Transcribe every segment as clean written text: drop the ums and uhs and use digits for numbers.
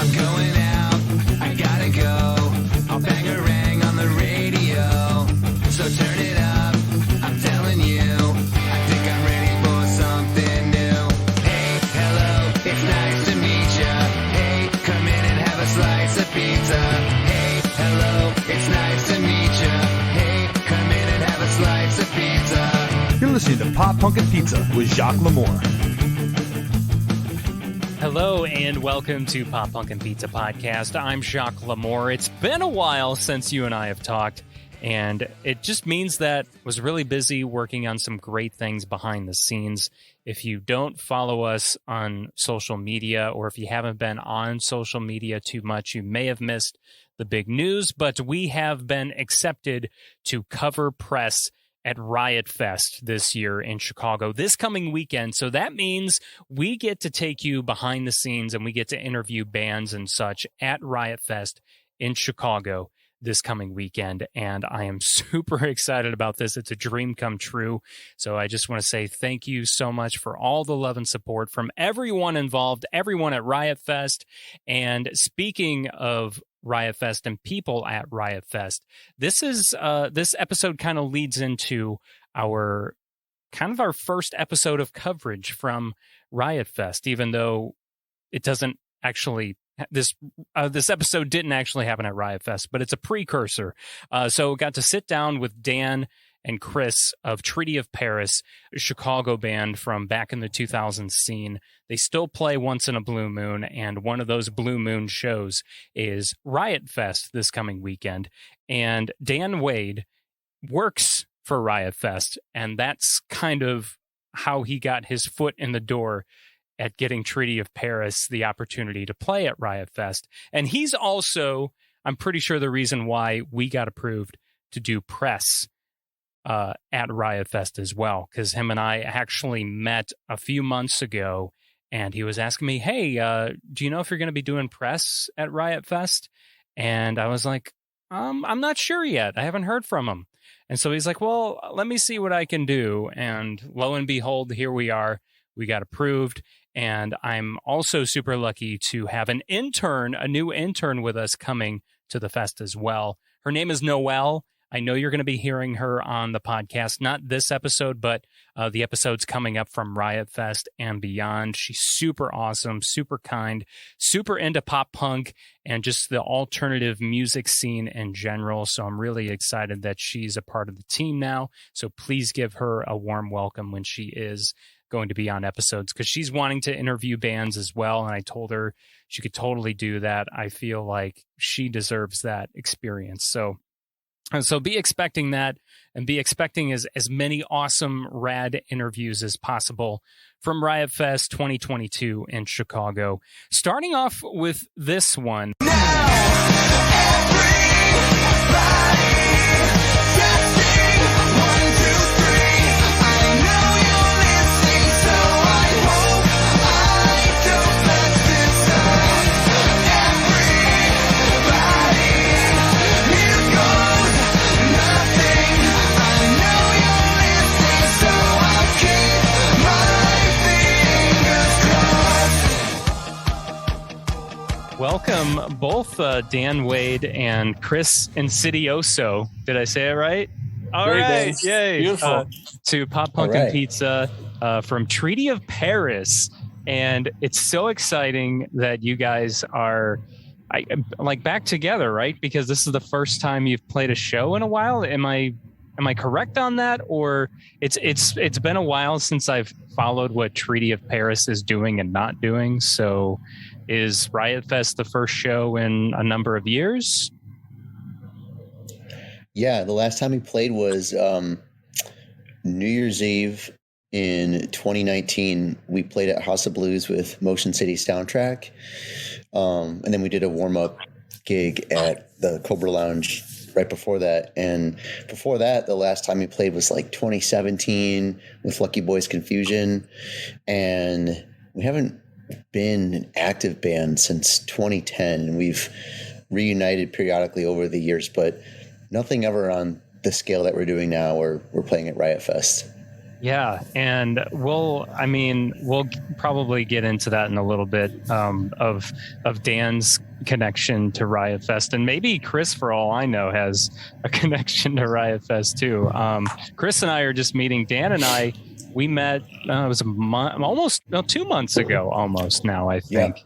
I'm going out, I gotta go. I'll bang a rang on the radio. So turn it up, I'm telling you. I think I'm ready for something new. Hey, hello, it's nice to meet ya. Hey, come in and have a slice of pizza. Hey, hello, it's nice to meet ya. Hey, come in and have a slice of pizza. You're listening to Pop Punk and Pizza with Jacques Lamour. Hello and welcome to Pop Punk and Pizza Podcast. I'm Jacques Lamour. It's been a while since you and I have talked, and it just means that I was really busy working on some great things behind the scenes. If you don't follow us on social media, or if you haven't been on social media too much, you may have missed the big news, but we have been accepted to cover press at Riot Fest this year in Chicago this coming weekend. So that means we get to take you behind the scenes and we get to interview bands and such at Riot Fest in Chicago this coming weekend. And I am super excited about this. It's a dream come true. So I just want to say thank you so much for all the love and support from everyone involved, everyone at Riot Fest. And speaking of Riot Fest and people at Riot Fest, this episode kind of leads into our first episode of coverage from Riot Fest, even though it doesn't actually this episode didn't actually happen at Riot Fest, but it's a precursor. So got to sit down with Dan and Chris of Treaty of Paris, a Chicago band from back in the 2000s scene. They still play once in a blue moon, and one of those blue moon shows is Riot Fest this coming weekend. And Dan Wade works for Riot Fest, and that's kind of how he got his foot in the door at getting Treaty of Paris the opportunity to play at Riot Fest. And he's also, I'm pretty sure, the reason why we got approved to do press at Riot Fest as well, because him and I actually met a few months ago, and he was asking me, hey, do you know if you're going to be doing press at Riot Fest? And I was like, I'm not sure yet. I haven't heard from him. And so he's like, well, let me see what I can do. And lo and behold, here we are. We got approved. And I'm also super lucky to have a new intern with us coming to the fest as well. Her name is Noelle. I know you're going to be hearing her on the podcast, not this episode, but the episodes coming up from Riot Fest and beyond. She's super awesome, super kind, super into pop punk and just the alternative music scene in general. So I'm really excited that she's a part of the team now. So please give her a warm welcome when she is going to be on episodes, because she's wanting to interview bands as well. And I told her she could totally do that. I feel like she deserves that experience. So be expecting that, and be expecting as many awesome, rad interviews as possible from Riot Fest 2022 in Chicago. Starting off with this one. Welcome, both Dan Wade and Chris Insidioso. Did I say it right? All Very right, nice. yay! Beautiful. To Pop Punk and Pizza from Treaty of Paris, and it's so exciting that you guys are back together, right? Because this is the first time you've played a show in a while. Am I correct on that, or it's been a while since I've followed what Treaty of Paris is doing and not doing? So, is Riot Fest the first show in a number of years? Yeah, the last time we played was New Year's Eve in 2019. We played at House of Blues with Motion City Soundtrack, and then we did a warm-up gig at the Cobra Lounge right before that. And before that, the last time we played was like 2017 with Lucky Boys Confusion, and we haven't been an active band since 2010, and we've reunited periodically over the years, but nothing ever on the scale that we're doing now. We're playing at Riot Fest. Yeah, and we'll probably get into that in a little bit, of Dan's connection to Riot Fest, and maybe Chris, for all I know, has a connection to Riot Fest too. Chris and I are just meeting. Dan and I, we met. It was almost 2 months ago, almost now, I think.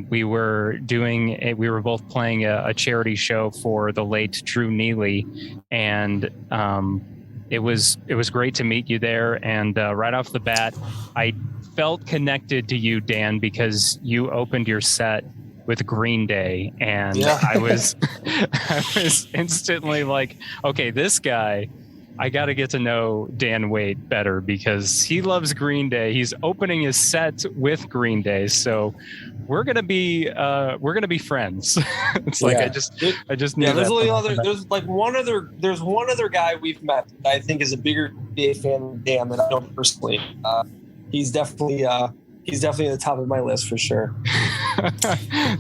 We were we were both playing a charity show for the late Drew Neely, and it was great to meet you there. And right off the bat, I felt connected to you, Dan, because you opened your set with Green Day, and I was instantly like, okay, this guy, I got to get to know Dan Waite better because he loves Green Day. He's opening his set with Green Day, so we're gonna be friends. It's like I just knew there's that. there's one other guy we've met that I think is a bigger Day fan than Dan that I know personally. He's definitely at the top of my list for sure.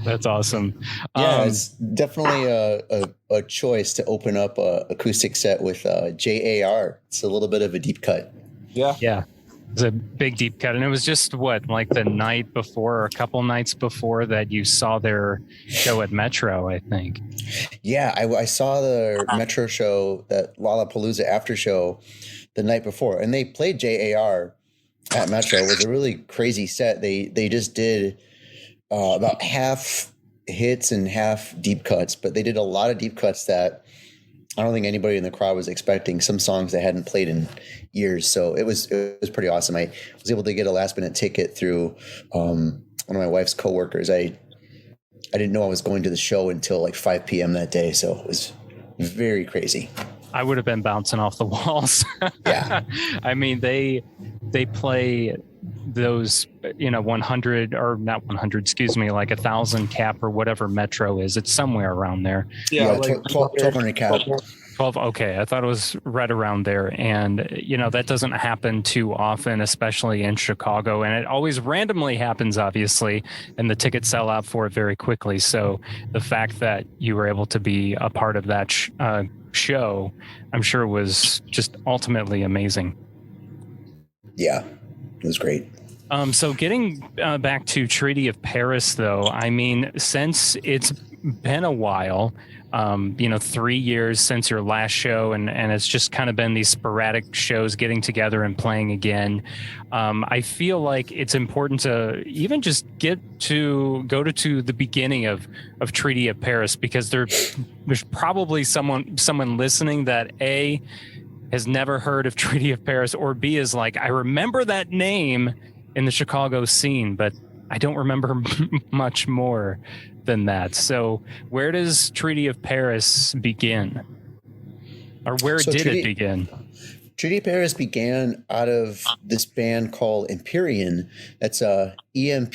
That's awesome. Yeah, it's definitely a choice to open up a acoustic set with JAR. It's a little bit of a deep cut. Yeah. It was a big deep cut, and it was just like the night before or a couple nights before that you saw their show at Metro, I think. Yeah, I saw the Metro show, that Lollapalooza after show, the night before, and they played JAR at Metro. It was a really crazy set. They just did about half hits and half deep cuts, but they did a lot of deep cuts that I don't think anybody in the crowd was expecting. Some songs they hadn't played in years, so it was pretty awesome. I was able to get a last minute ticket through one of my wife's coworkers. I didn't know I was going to the show until like 5 p.m. that day, so it was very crazy. I would have been bouncing off the walls. Yeah. I mean, they play those, 100 or not 100, excuse me, like 1,000 cap or whatever Metro is. It's somewhere around there. Yeah, like 1,200 cap. 12. Okay. I thought it was right around there. And, that doesn't happen too often, especially in Chicago. And it always randomly happens, obviously, and the tickets sell out for it very quickly. So the fact that you were able to be a part of that show, I'm sure was just ultimately amazing. Yeah, it was great. So getting back to Treaty of Paris, though, I mean, since it's been a while, 3 years since your last show, and it's just kind of been these sporadic shows getting together and playing again. I feel like it's important to even just go to the beginning of Treaty of Paris, because there's probably someone listening that A, has never heard of Treaty of Paris, or B, is like, I remember that name in the Chicago scene, but I don't remember much more than that. So where does Treaty of Paris begin? Or where did it begin? Treaty of Paris began out of this band called Empyrean. That's Empyrean.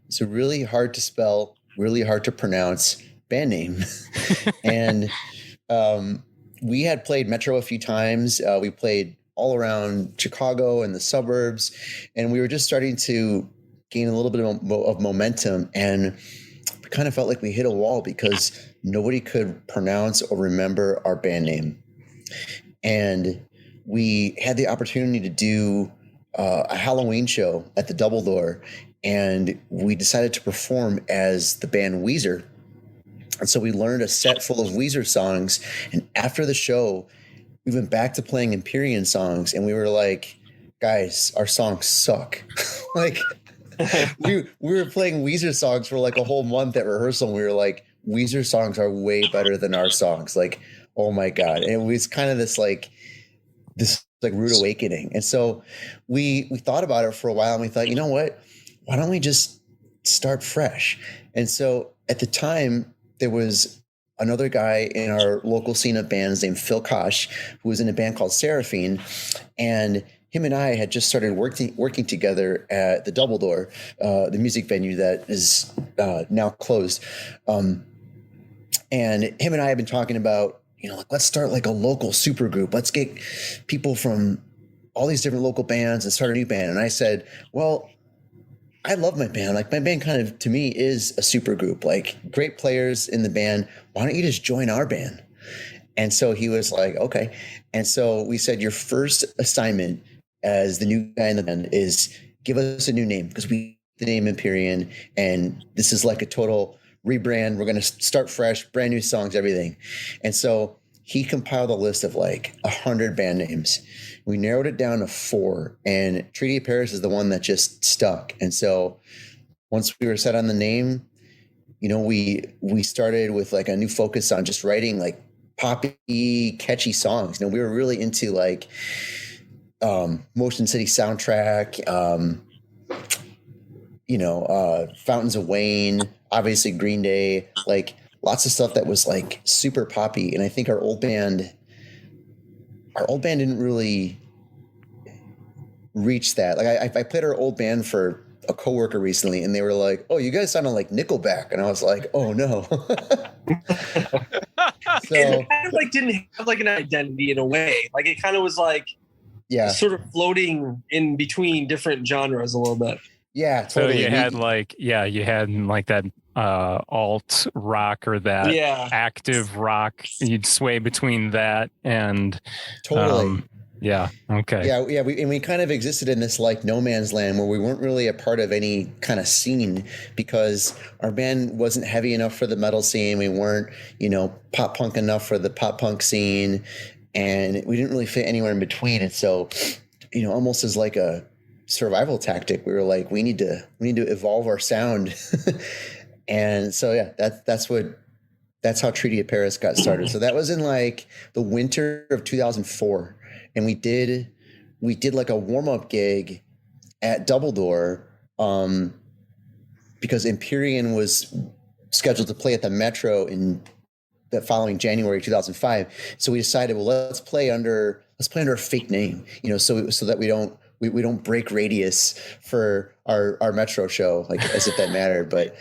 It's a really hard to spell, really hard to pronounce band name. And we had played Metro a few times. We played all around Chicago and the suburbs, and we were just starting to gain a little bit of momentum, and we kind of felt like we hit a wall because nobody could pronounce or remember our band name. And we had the opportunity to do a Halloween show at the Double Door, and we decided to perform as the band Weezer. And so we learned a set full of Weezer songs, and after the show, we went back to playing Empyrean songs, and we were like, guys, our songs suck. Like, we were playing Weezer songs for like a whole month at rehearsal, and we were like, Weezer songs are way better than our songs. Like, oh my God. And it was kind of this rude awakening. And so we thought about it for a while, and we thought, you know what? Why don't we just start fresh? And so at the time, there was another guy in our local scene of bands named Phil Kosh, who was in a band called Seraphine, and him and I had just started working together at the Double Door, the music venue that is now closed. And him and I have been talking about, let's start like a local super group. Let's get people from all these different local bands and start a new band. And I said, well, I love my band. Like, my band kind of, to me, is a super group, like great players in the band. Why don't you just join our band? And so he was like, okay. And so we said, your first assignment as the new guy in the band is give us a new name, because we the name Empyrean, and this is like a total rebrand. We're going to start fresh, brand new songs, everything. And so he compiled a list of like 100 band names. We narrowed it down to 4, and Treaty of Paris is the one that just stuck. And so once we were set on the name, you know, we started with like a new focus on just writing like poppy, catchy songs. You know, we were really into like Motion City Soundtrack, Fountains of Wayne, obviously Green Day, like lots of stuff that was like super poppy. And I think our old band didn't really reach that. Like I played our old band for a coworker recently, and they were like, "Oh, you guys sounded like Nickelback," and I was like, "Oh no." So it kind of like didn't have like an identity in a way. Like it kind of was like, yeah, sort of floating in between different genres a little bit. Yeah, totally. So you had like that alt rock or that active rock. You'd sway between that and totally. Yeah. Okay. Yeah. We kind of existed in this like no man's land where we weren't really a part of any kind of scene, because our band wasn't heavy enough for the metal scene. We weren't, pop punk enough for the pop punk scene, and we didn't really fit anywhere in between. And so, almost as like a survival tactic, we were like, we need to evolve our sound. And so, yeah, that's how Treaty of Paris got started. So that was in like the winter of 2004. And we did like a warm-up gig at Double Door, because Empyrean was scheduled to play at the Metro in the following January 2005. So we decided, well, let's play under a fake name, so that we don't break radius for our Metro show, like as if that mattered. But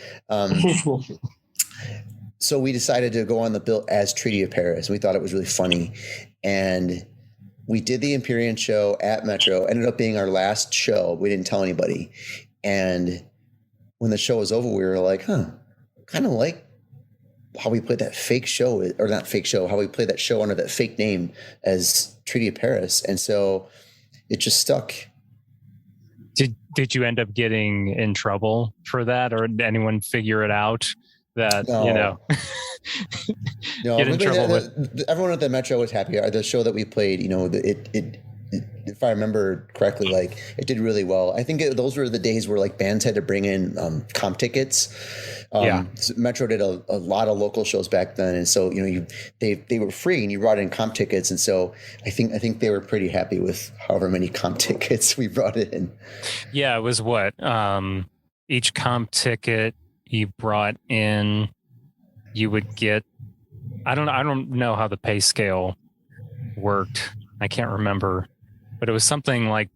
so we decided to go on the bill as Treaty of Paris. We thought it was really funny, and we did the Empyrean show at Metro. Ended up being our last show. We didn't tell anybody. And when the show was over, we were like, kind of like how we played that fake show, or not fake show, how we played that show under that fake name as Treaty of Paris. And so it just stuck. Did you end up getting in trouble for that, or did anyone figure it out that, No. No, get in trouble with? Everyone at the Metro was happy. The show that we played, it if I remember correctly, like it did really well. I think those were the days where like bands had to bring in comp tickets. So Metro did a lot of local shows back then, and so they were free, and you brought in comp tickets, and so I think they were pretty happy with however many comp tickets we brought in. Yeah, it was what each comp ticket you brought in, you would get. I don't know how the pay scale worked. I can't remember, but it was something like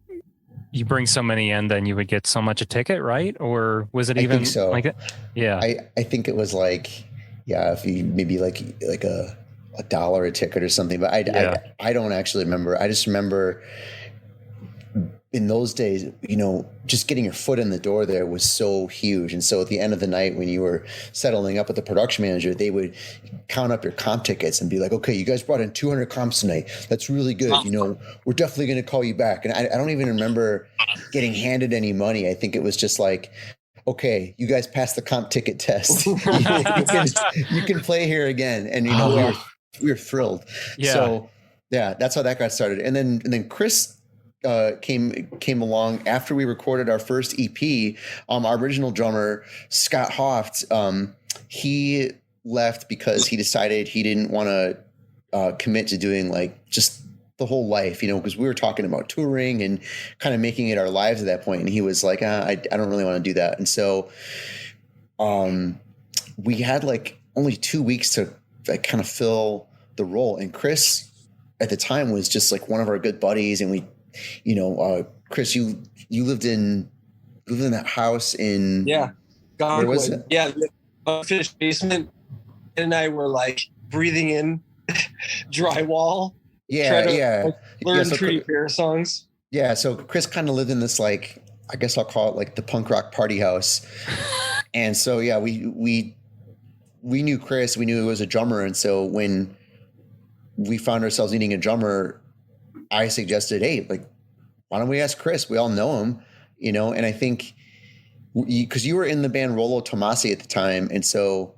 you bring so many in, then you would get so much a ticket, right? Or was it even so. like that? Yeah. I think it was like, if you maybe like a $1 a ticket or something, but I don't actually remember. I just remember in those days, just getting your foot in the door there was so huge. And so at the end of the night, when you were settling up with the production manager, they would count up your comp tickets and be like, okay, you guys brought in 200 comps tonight. That's really good. We're definitely going to call you back. And I don't even remember getting handed any money. I think it was just like, okay, you guys passed the comp ticket test. you can play here again. And, we were thrilled. Yeah. So yeah, that's how that got started. And then Chris came along after we recorded our first EP. Our original drummer, Scott Hoft, he left because he decided he didn't want to commit to doing like just the whole life, because we were talking about touring and kind of making it our lives at that point. And he was like, I don't really want to do that. And so we had like only 2 weeks to like kind of fill the role. And Chris at the time was just like one of our good buddies. And we, Chris, you lived in that house in Where was it? Yeah, the unfinished basement. And I were like breathing in drywall. Learn Treaty of Paris songs. Yeah, so Chris kind of lived in this like, I guess I'll call it like the punk rock party house. And so we knew Chris, we knew he was a drummer, and so when we found ourselves needing a drummer, I suggested, hey, like, why don't we ask Chris? We all know him, you know? And I think because you were in the band Rollo Tomasi at the time. And so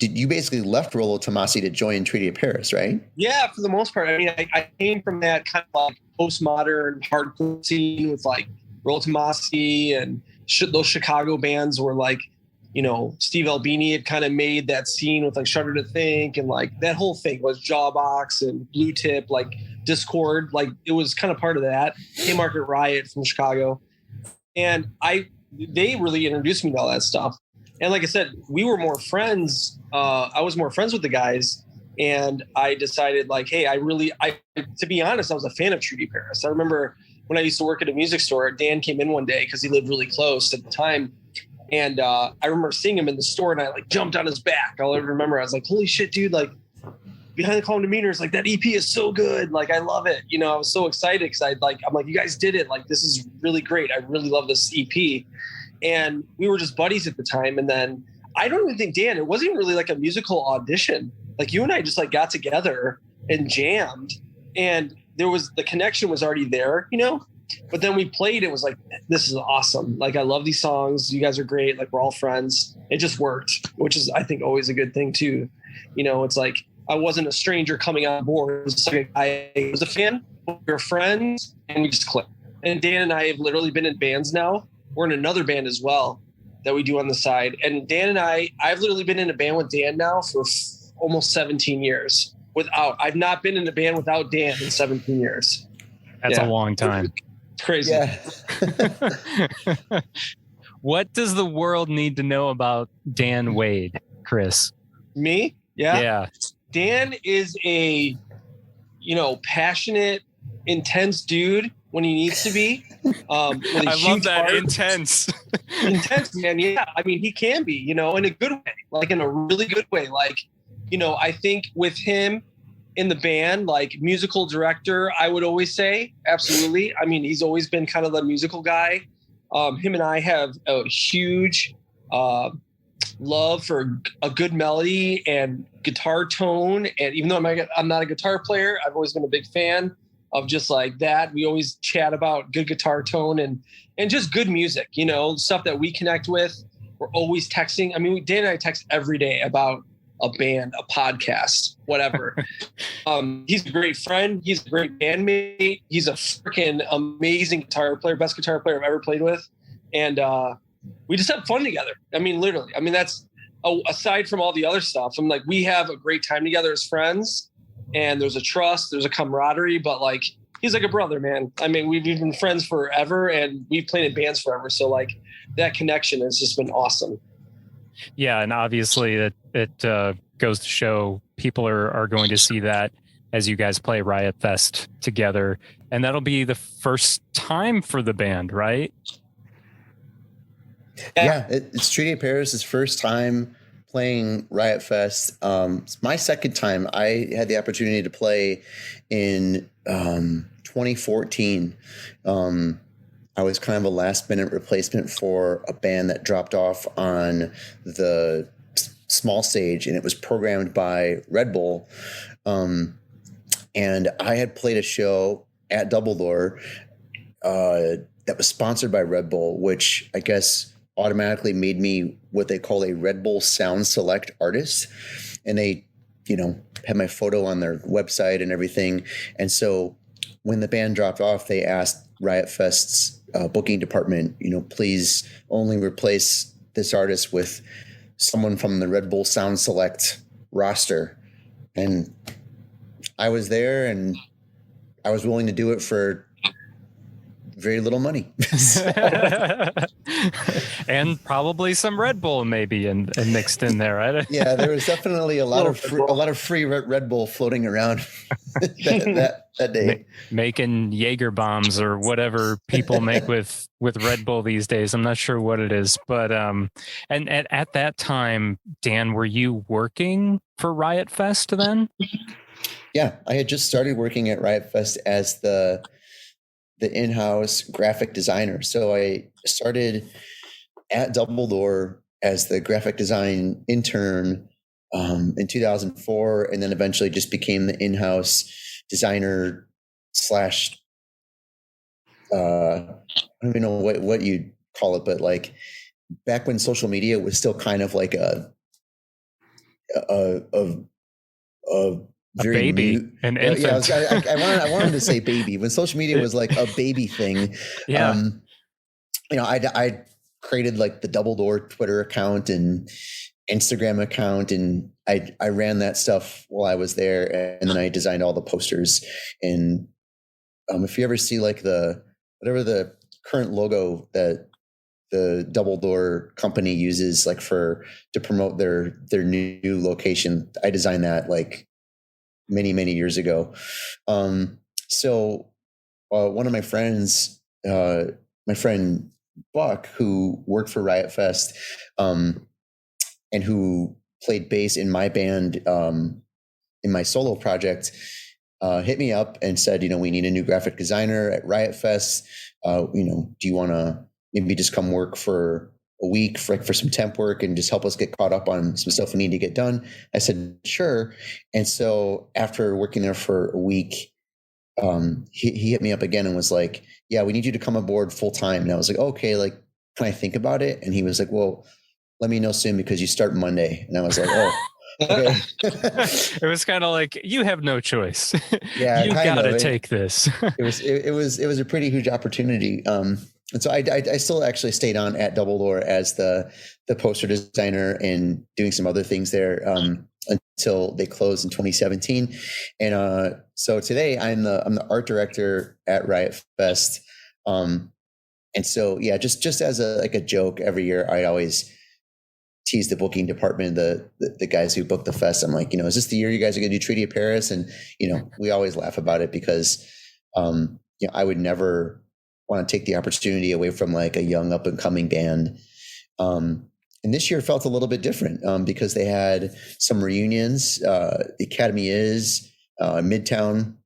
you basically left Rollo Tomasi to join Treaty of Paris, right? Yeah, for the most part. I mean, I came from that kind of like postmodern hardcore scene with like Rollo Tomasi and those Chicago bands were like, you know, Steve Albini had kind of made that scene with like Shudder to Think, and like that whole thing was Jawbox and Blue Tip, like Discord, like it was kind of part of that. Haymarket Riot from Chicago. And they really introduced me to all that stuff. And like I said, we were more friends. I was more friends with the guys. And I decided like, hey, to be honest, I was a fan of Treaty Paris. I remember when I used to work at a music store, Dan came in one day because he lived really close at the time. And I remember seeing him in the store and I like jumped on his back. I'll ever remember. I was like, holy shit, dude, like Behind the Calm Demeanors, like that EP is so good. Like, I love it. You know, I was so excited because I'm like, you guys did it. Like, this is really great. I really love this EP. And we were just buddies at the time. And then I don't even think, Dan, it wasn't even really like a musical audition. Like you and I just like got together and jammed, and the connection was already there, you know? But then we played, it was like, this is awesome. Like, I love these songs. You guys are great. Like, we're all friends. It just worked, which is, I think, always a good thing too. You know, it's like, I wasn't a stranger coming on board. It was like I was a fan. We were friends, and we just clicked. And Dan and I have literally been in bands now. We're in another band as well that we do on the side. And Dan and I've literally been in a band with Dan now for almost 17 years. I've not been in a band without Dan in 17 years. That's a long time. It's crazy. Yeah. What does the world need to know about Dan Wade, Chris? Me? Yeah. Yeah. Dan is a, you know, passionate, intense dude when he needs to be. I love that. Heart. Intense. Intense, man. Yeah. I mean, he can be, you know, in a good way, like in a really good way. Like, you know, I think with him in the band, like musical director, I would always say, absolutely. I mean, he's always been kind of the musical guy. Him and I have a huge love for a good melody and guitar tone. And even though I'm not a guitar player, I've always been a big fan of just like that. We always chat about good guitar tone and just good music, you know, stuff that we connect with. We're always texting. I mean, Dan and I text every day about a band, a podcast, whatever. He's a great friend. He's a great bandmate. He's a freaking amazing guitar player, best guitar player I've ever played with. And we just have fun together. I mean, literally. I mean, that's aside from all the other stuff. I'm like, we have a great time together as friends, and there's a trust, there's a camaraderie, but like, he's like a brother, man. I mean, we've been friends forever, and we've played in bands forever. So like, that connection has just been awesome. Yeah, and obviously it goes to show people are going to see that as you guys play Riot Fest together, and that'll be the first time for the band, right? Yeah, it's Treaty of Paris' first time playing Riot Fest. It's my second time. I had the opportunity to play in 2014. I was kind of a last-minute replacement for a band that dropped off on the small stage, and it was programmed by Red Bull. And I had played a show at Double Door that was sponsored by Red Bull, which I guess automatically made me what they call a Red Bull Sound Select artist. And they, you know, had my photo on their website and everything. And so when the band dropped off, they asked Riot Fest's booking department, you know, please only replace this artist with someone from the Red Bull Sound Select roster. And I was there, and I was willing to do it for very little money. And probably some Red Bull maybe and mixed in there, right? Yeah, there was definitely a lot of free Red Bull floating around that day. Making Jaeger bombs or whatever people make with Red Bull these days. I'm not sure what it is, but and at that time, Dan, were you working for Riot Fest then? Yeah, I had just started working at Riot Fest as the in-house graphic designer. So I started at Double Door as the graphic design intern, in 2004, and then eventually just became the in-house designer slash I don't even know what you'd call it, but like back when social media was still kind of like a very baby, new, an yeah. infant. I wanted to say baby when social media was like a baby thing. Yeah. I created like the Double Door Twitter account and Instagram account, and I ran that stuff while I was there, and then I designed all the posters. And if you ever see like whatever the current logo that the Double Door company uses like to promote their new location, I designed that like many years ago. So one of my friends, my friend Buck, who worked for Riot Fest, and who played bass in my band, in my solo project, hit me up and said, we need a new graphic designer at Riot Fest. Do you want to maybe just come work for a week for some temp work and just help us get caught up on some stuff we need to get done? I said, sure. And so after working there for a week, he hit me up again and was like, yeah, we need you to come aboard full time. And I was like, okay, like, can I think about it? And he was like, well, let me know soon because you start Monday. And I was like, oh, okay. It was kind of like, you have no choice. Yeah, you got to take this. It was a pretty huge opportunity. And so I still actually stayed on at Double Door as the poster designer and doing some other things there until they closed in 2017. And so today I'm the art director at Riot Fest. And so yeah, just as a joke, every year I always tease the booking department, the guys who book the fest. I'm like, is this the year you guys are going to do Treaty of Paris? And we always laugh about it because I would never want to take the opportunity away from like a young up and coming band. And this year felt a little bit different because they had some reunions. The Academy is Midtown,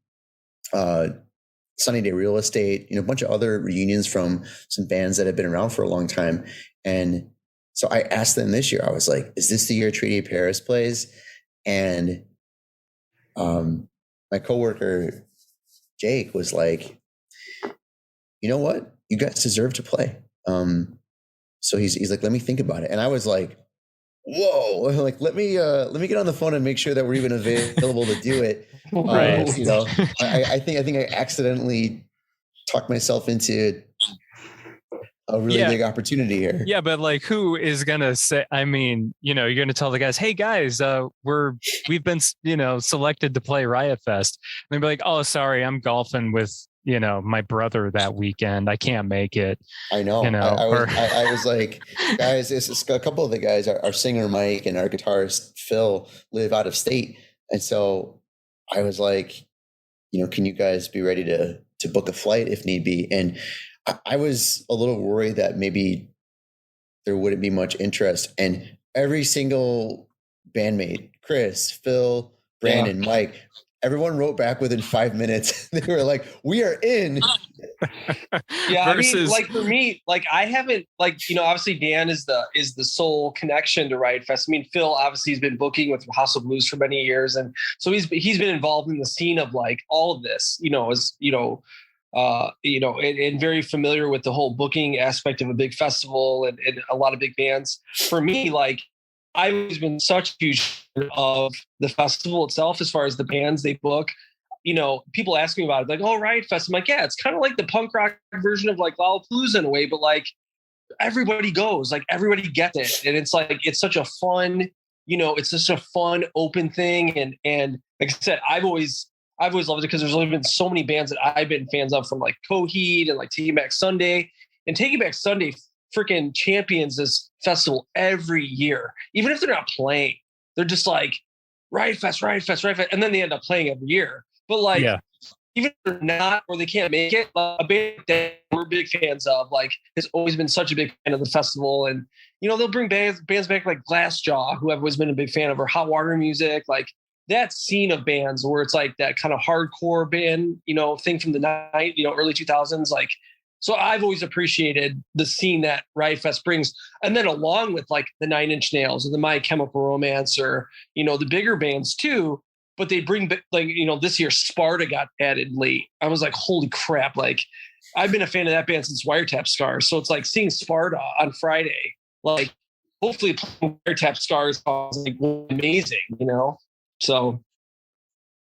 Sunny Day Real Estate, a bunch of other reunions from some bands that have been around for a long time. And so I asked them this year, I was like, is this the year Treaty of Paris plays? And my coworker, Jake, was like, you know what? You guys deserve to play. So he's like, let me think about it. And I was like, whoa, like, let me get on the phone and make sure that we're even available to do it. Right. I think I accidentally talked myself into a really big opportunity here. Yeah, but like, who is gonna say? I mean, you're gonna tell the guys, "Hey guys, we've been selected to play Riot Fest," and they'll be like, "Oh, sorry, I'm golfing with my brother that weekend. I can't make it." I know. I was like, guys, it's a couple of the guys, our singer Mike and our guitarist Phil, live out of state, and so I was like, can you guys be ready to book a flight if need be? And I was a little worried that maybe there wouldn't be much interest. And every single bandmate, Chris, Phil, Brandon, Mike, everyone wrote back within 5 minutes. They were like, we are in. Yeah. Versus... I mean, like for me, like I haven't obviously Dan is the sole connection to Riot Fest. I mean, Phil obviously has been booking with House of Blues for many years. And so he's been involved in the scene of like all of this, and very familiar with the whole booking aspect of a big festival and a lot of big bands. For me, like I've always been such a huge fan of the festival itself as far as the bands they book. People ask me about it, like, oh, Riot Fest. I'm like, yeah, it's kind of like the punk rock version of like Lollapalooza in a way, but like everybody goes, like everybody gets it. And it's like, it's such a fun, it's just a fun, open thing. And like I said, I've always loved it because there's only been so many bands that I've been fans of, from like Coheed and like Taking Back Sunday. And Taking Back Sunday freaking champions this festival every year. Even if they're not playing, they're just like, Riot Fest. And then they end up playing every year. But like, even if they're not, or they can't make it, a band that we're big fans of, like, has always been such a big fan of the festival. And, they'll bring bands back like Glassjaw, who I've always been a big fan of, or Hot Water Music, like, that scene of bands where it's like that kind of hardcore band, thing from the early 2000s, like So I've always appreciated the scene that Riot Fest brings. And then along with like the Nine Inch Nails or the My Chemical Romance or, the bigger bands too, but they bring like, this year Sparta got added late. I was like, holy crap. Like I've been a fan of that band since Wiretap Scars. So it's like seeing Sparta on Friday, like hopefully Wiretap Scars was like amazing, So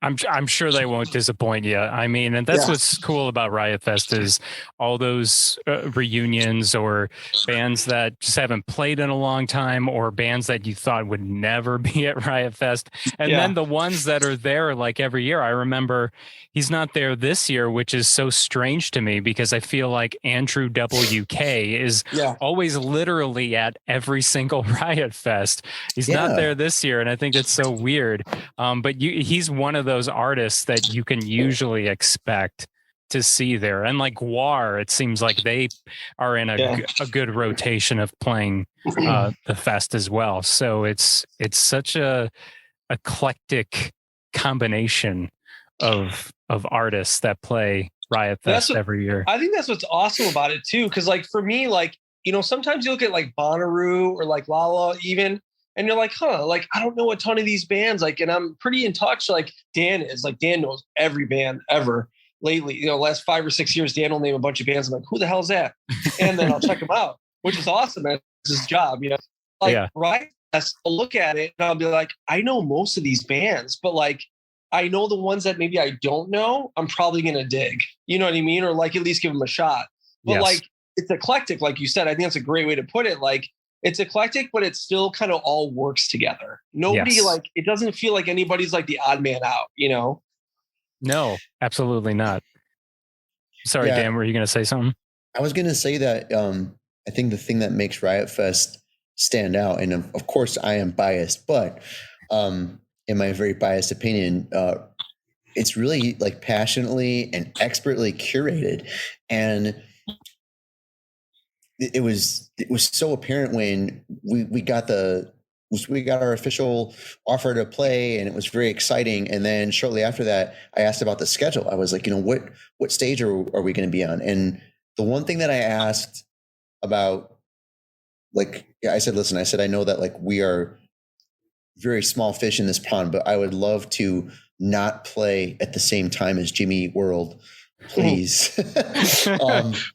I'm sure they won't disappoint you. I mean, and that's what's cool about Riot Fest is all those reunions or bands that just haven't played in a long time or bands that you thought would never be at Riot Fest. And then the ones that are there like every year. I remember he's not there this year, which is so strange to me because I feel like Andrew WK is always literally at every single Riot Fest. He's not there this year. And I think it's so weird. But he's one of those artists that you can usually expect to see there. And like War, it seems like they are in a good rotation of playing the fest as well. So it's such a eclectic combination of artists that play Riot Fest every year. I think that's what's awesome about it too. Cause like for me, like, sometimes you look at like Bonnaroo or like Lala even, and you're like, like, I don't know a ton of these bands. Like, and I'm pretty in touch. Like Dan knows every band ever lately, last 5 or 6 years, Dan will name a bunch of bands. I'm like, who the hell is that? And then I'll check them out, which is awesome. That's his job, Right. I'll look at it and I'll be like, I know most of these bands, but like, I know the ones that maybe I don't know, I'm probably going to dig, you know what I mean? Or like, at least give them a shot. But like, it's eclectic. Like you said, I think that's a great way to put it. Like, it's eclectic, but it still kind of all works together. Nobody like, it doesn't feel like anybody's like the odd man out, No, absolutely not. Sorry, Dan, were you going to say something? I was going to say that I think the thing that makes Riot Fest stand out, and of course I am biased, but in my very biased opinion, it's really like passionately and expertly curated. And it was so apparent when we got our official offer to play, and it was very exciting. And then shortly after that, I asked about the schedule. I was like, what stage are we going to be on? And the one thing that I asked about, I said, I know that like we are very small fish in this pond, but I would love to not play at the same time as Jimmy Eat World. Please.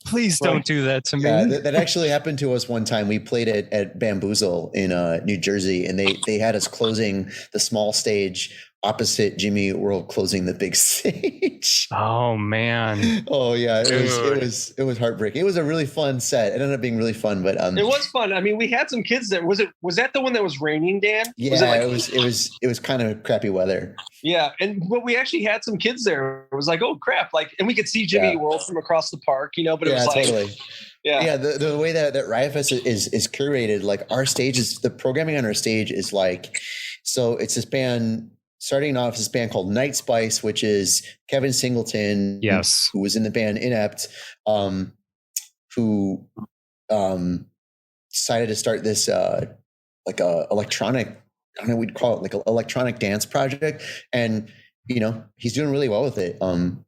Please don't do that to me. That actually happened to us one time. We played at Bamboozle in New Jersey, and they had us closing the small stage opposite Jimmy Eat World, closing the big stage. Oh man. Oh yeah. It was heartbreaking. It was a really fun set. It ended up being really fun, but it was fun. I mean, we had some kids there. Was that the one that was raining, Dan? Yeah, it was kind of crappy weather. Yeah, but we actually had some kids there. It was like, oh crap! Like, and we could see Jimmy Eat World from across the park, but it was like, totally. Yeah. The way that Riot Fest is curated, like our stages, the programming on our stage is like, so it's this band. Starting off, this band called Night Spice, which is Kevin Singleton, who was in the band Inept, who decided to start this like a electronic, I don't know, we'd call it like an electronic dance project, and he's doing really well with it.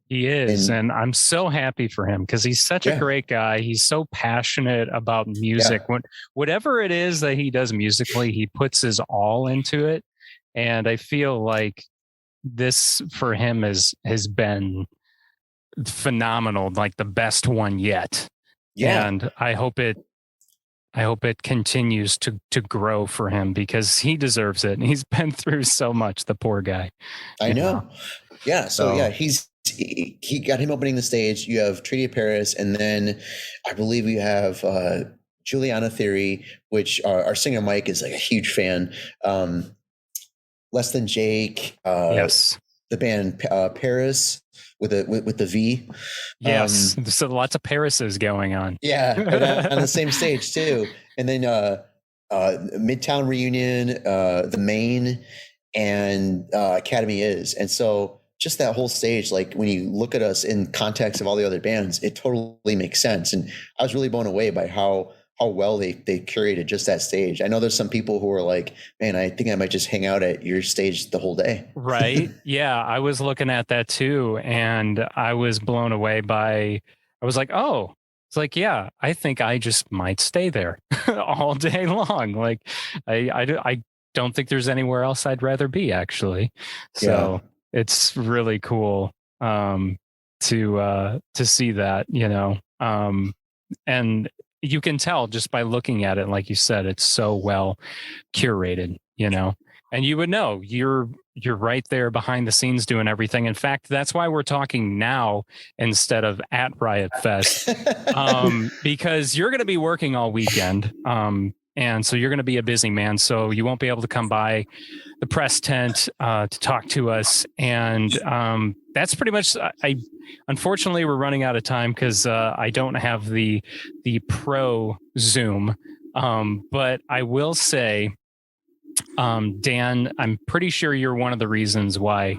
He is, and I'm so happy for him because he's such a great guy. He's so passionate about music. Whatever it is that he does musically, he puts his all into it. And I feel like this for him has been phenomenal, like the best one yet. Yeah. And I hope it continues to grow for him because he deserves it. And he's been through so much, the poor guy. I know. Yeah. So he got him opening the stage. You have Treaty of Paris, and then I believe you have Juliana Theory, which our singer Mike is like a huge fan. Less Than Jake, the band Paris with the V. Yes, so lots of Parises going on. Yeah, on the same stage too. And then Midtown Reunion, the Main, and Academy is. And so just that whole stage, like when you look at us in context of all the other bands, it totally makes sense. And I was really blown away by how well they curated just that stage. I know there's some people who are like, man, I think I might just hang out at your stage the whole day. Right. Yeah. I was looking at that too. And I was blown away I was like, oh, It's like, yeah, I think I just might stay there all day long. Like, I don't think there's anywhere else I'd rather be, actually. So it's really cool to see that, and you can tell just by looking at it. Like you said, it's so well curated, and you would know you're right there behind the scenes doing everything. In fact, that's why we're talking now instead of at Riot Fest, because you're going to be working all weekend. And so you're going to be a busy man. So you won't be able to come by the press tent to talk to us. And that's pretty much, unfortunately, we're running out of time because I don't have the pro Zoom. But I will say, Dan, I'm pretty sure you're one of the reasons why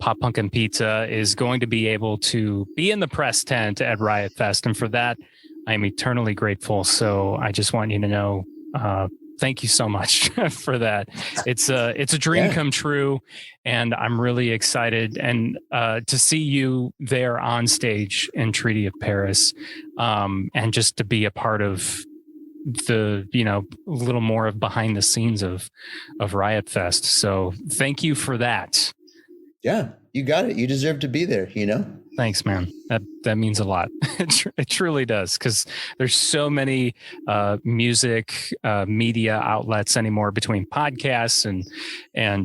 Pop Punk and Pizza is going to be able to be in the press tent at Riot Fest. And for that, I'm eternally grateful. So I just want you to know, thank you so much for that. It's a dream come true, and I'm really excited and to see you there on stage in Treaty of Paris, and just to be a part of the a little more of behind the scenes of Riot Fest. So thank you for that. Yeah, you got it. You deserve to be there. Thanks, man. That means a lot. It truly does, because there's so many music media outlets anymore, between podcasts and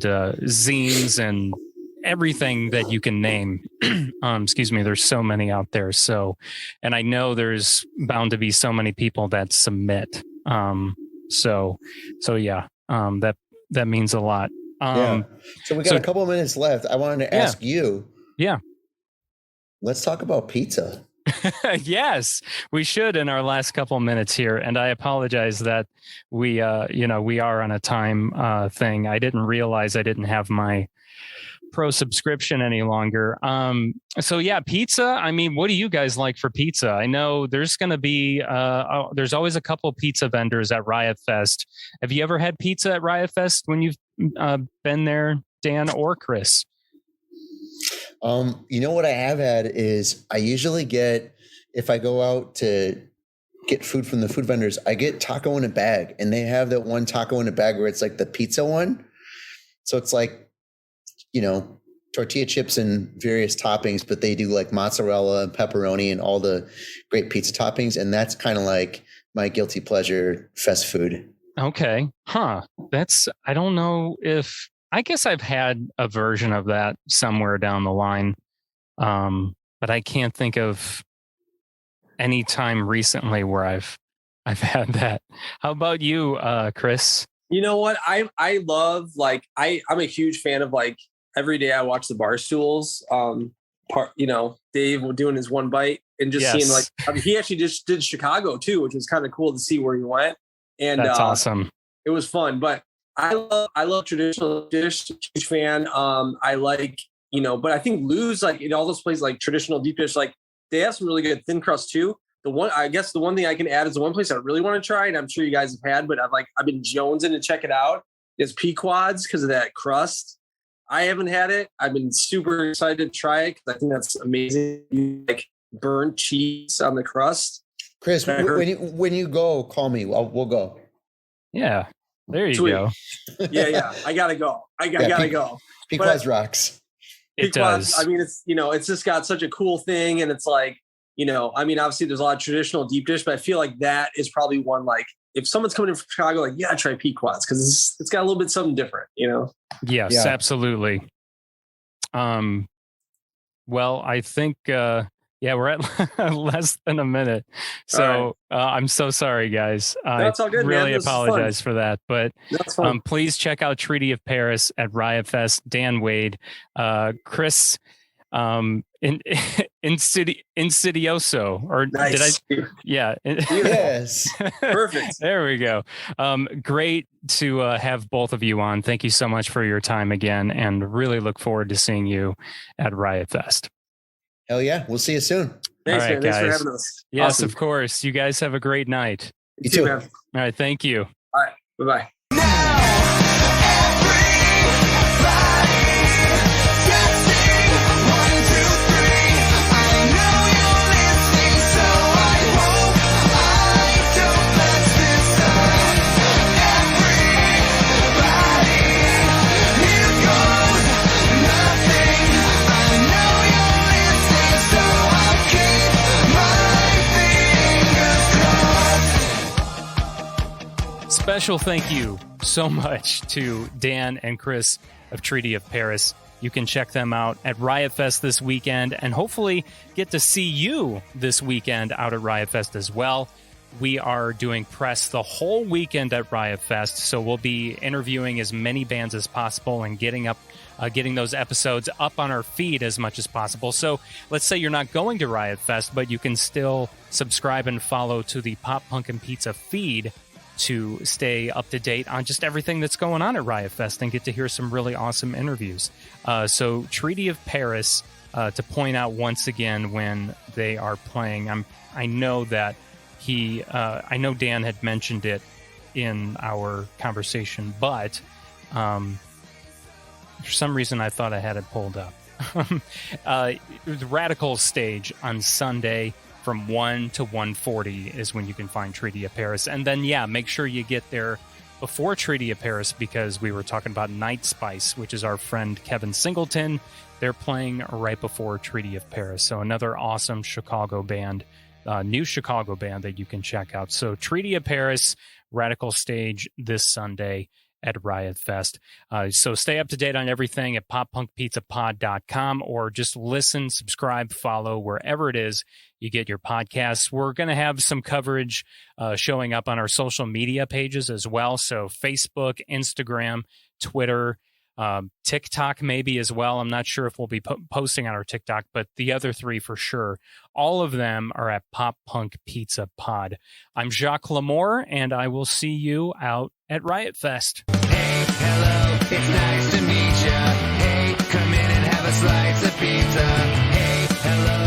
zines and everything that you can name. Excuse me. There's so many out there. So, and I know there's bound to be so many people that submit. So yeah. That means a lot. So we got a couple of minutes left. I wanted to ask you. Yeah. Let's talk about pizza. Yes, we should in our last couple minutes here. And I apologize that we are on a time thing. I didn't realize I didn't have my pro subscription any longer. So yeah, pizza. I mean, what do you guys like for pizza? I know there's going to be, there's always a couple pizza vendors at Riot Fest. Have you ever had pizza at Riot Fest when you've been there, Dan or Chris? What I have had is I usually get, if I go out to get food from the food vendors, I get taco in a bag, and they have that one taco in a bag where it's like the pizza one. So it's like, tortilla chips and various toppings, but they do like mozzarella and pepperoni and all the great pizza toppings. And that's kind of like my guilty pleasure fast food. Okay. Huh. I don't know if, I guess I've had a version of that somewhere down the line. But I can't think of any time recently where I've had that. How about you, Chris? You know what? I love, like, I'm a huge fan of, like, every day I watch the Barstools, Dave doing his one bite and just seeing, like, he actually just did Chicago too, which was kind of cool to see where he went. And that's awesome. It was fun, but I love traditional dish, huge fan. I like, but I think Lou's, like, in all those places, like traditional deep dish, like, they have some really good thin crust too. The one thing I can add is the one place I really want to try, and I'm sure you guys have had, but I've been jonesing to check it out, is Pequod's, because of that crust. I haven't had it. I've been super excited to try it because I think that's amazing. Like burnt cheese on the crust. Chris, when you go, call me. We'll go. Yeah, there you go. Yeah. I gotta go. I gotta go. Pequod's rocks. It does. I mean, it's just got such a cool thing, and it's like, obviously there's a lot of traditional deep dish, but I feel like that is probably one, like, if someone's coming in from Chicago, like, yeah, try Pequod's, because it's got a little bit something different, Yes, absolutely. Well, I think, we're at less than a minute. So I'm so sorry, guys. That's all good, really man. apologize for that. But please check out Treaty of Paris at Riot Fest. Dan Wade, Chris, Insidioso, or nice. Did I? Yeah. Yes. Perfect. There we go. Great to have both of you on. Thank you so much for your time again, and really look forward to seeing you at Riot Fest. Hell yeah. We'll see you soon. Thanks, right, man. Thanks guys. for having us. Yes, Awesome. of course. You guys have a great night. You too, man. All right. Thank you. All right. Bye-bye. I know you're listening, so I hope special thank you so much to Dan and Chris of Treaty of Paris. You can check them out at Riot Fest this weekend and hopefully get to see you this weekend out at Riot Fest as well. We are doing press the whole weekend at Riot Fest, so we'll be interviewing as many bands as possible and getting those episodes up on our feed as much as possible. So let's say you're not going to Riot Fest, but you can still subscribe and follow to the Pop Punk and Pizza feed to stay up to date on just everything that's going on at Riot Fest and get to hear some really awesome interviews. So Treaty of Paris, to point out once again when they are playing, I know that I know Dan had mentioned it in our conversation, but for some reason I thought I had it pulled up. The Radical stage on Sunday from 1 to 1:40 is when you can find Treaty of Paris. And then, make sure you get there before Treaty of Paris, because we were talking about Night Spice, which is our friend Kevin Singleton. They're playing right before Treaty of Paris. So another awesome Chicago band, new Chicago band that you can check out. So Treaty of Paris, Radical stage this Sunday at Riot Fest. So stay up to date on everything at poppunkpizzapod.com, or just listen, subscribe, follow wherever it is you get your podcasts. We're going to have some coverage showing up on our social media pages as well. So Facebook, Instagram, Twitter, TikTok maybe as well. I'm not sure if we'll be posting on our TikTok, but the other three for sure. All of them are at Pop Punk Pizza Pod. I'm Jacques Lamour, and I will see you out at Riot Fest. Hey, hello, it's nice to meet ya. Hey, come in and have a slice of pizza. Hey, hello.